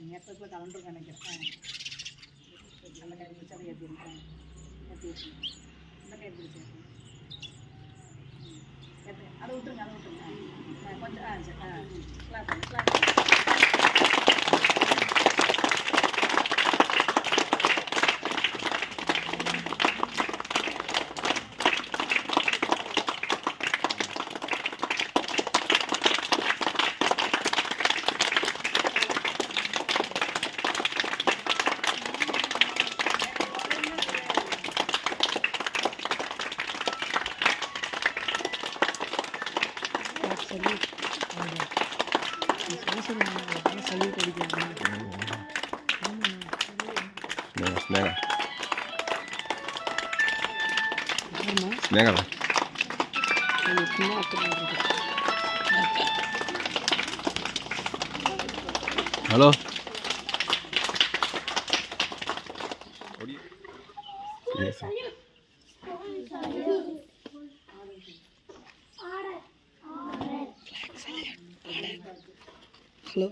நேரத்துக்குள்ள கலந்து நினைக்கிறேன். நல்ல கை பிடிச்சா அதை ஏற்றிருக்கேன். நல்ல கை பிடிச்சேன். அதை விட்டுருங்க கொஞ்சம் கிளாஸ் ஹலோ ஹலோ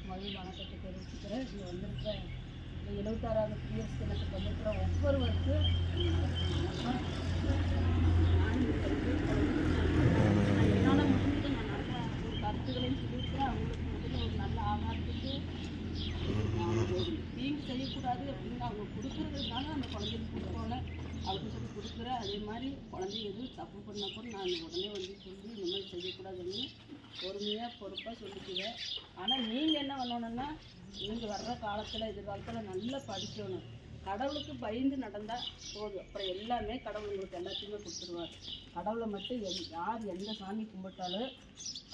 மொழி வணக்கத்தை தெரிவிச்சுக்கிறேன். இங்கே வந்திருக்க 76வது குடியரசு தினத்துக்கு வந்திருக்கிற ஒவ்வொருவருக்கு என்னால் முடிஞ்சது நான் நல்ல ஒரு கருத்துக்களையும் சொல்லியிருக்கிறேன். அவங்களுக்கு முதல்ல ஒரு நல்ல ஆகாரத்துக்கு தீங்கு செய்யக்கூடாது அப்படின்னு அவங்க கொடுக்குறதுனால அந்த குழந்தைக்கு கொடுக்கணும் அப்படின்னு சொல்லி கொடுக்குறேன். அதே மாதிரி குழந்தை எதுவும் தப்பு பண்ண கூட நான் உடனே வந்து சொல்லி இந்த மாதிரி செய்யக்கூடாதுன்னு பொறுமையாக பொறுப்பாக சொல்லிக்குவேன். ஆனால் நீங்கள் என்ன பண்ணணுன்னா நீங்கள் வர்ற காலத்தில் எதிர்காலத்தில் நல்லா படிக்கணும். கடவுளுக்கு பயந்து நடந்தால் போதும். அப்புறம் எல்லாமே கடவுள் உங்களுக்கு எல்லாத்தையுமே கொடுத்துருவார். கடவுளை மட்டும் யார் எந்த சாமி கும்பிட்டாலும்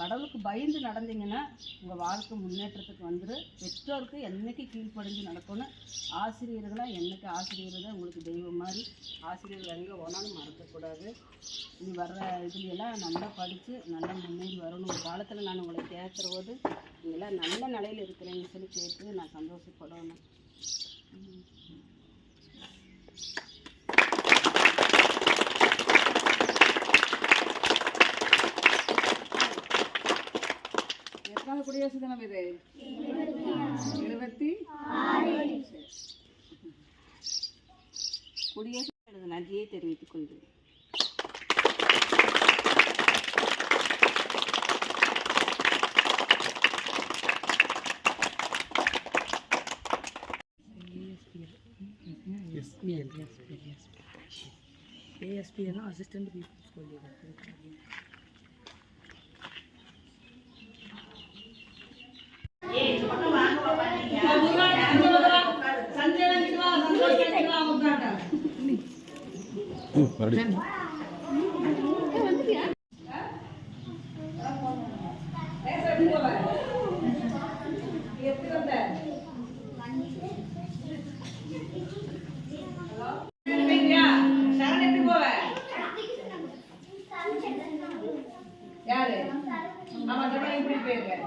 கடவுளுக்கு பயந்து நடந்தீங்கன்னா உங்கள் வாழ்க்கை முன்னேற்றத்துக்கு வந்துடும். பெற்றோருக்கு என்றைக்கு கீழ்ப்படிஞ்சு நடக்கணும். ஆசிரியர்களாக என்றைக்கு ஆசிரியர் தான் உங்களுக்கு தெய்வம் மாதிரி. ஆசிரியர்கள் எங்கே போனாலும் மறக்கக்கூடாது. இனி வர்ற இதுலையெல்லாம் நல்லா படித்து நல்லா முன்னேறி வரணும். ஒரு காலத்தில் நான் உங்களை கேட்குற போது நீங்களாம் நல்ல நிலையில் இருக்கிறீங்கன்னு சொல்லி கேட்டு நான் சந்தோஷப்படணும். எத்தனாவது குடியரசு தினம் இது? 76. குடியரசு எனது நன்றியை தெரிவித்துக் கொள்கிறேன். ASPL assistant people school சரண் எப்படி போவ? யாரு? ஆமா, இப்படி போயிருக்க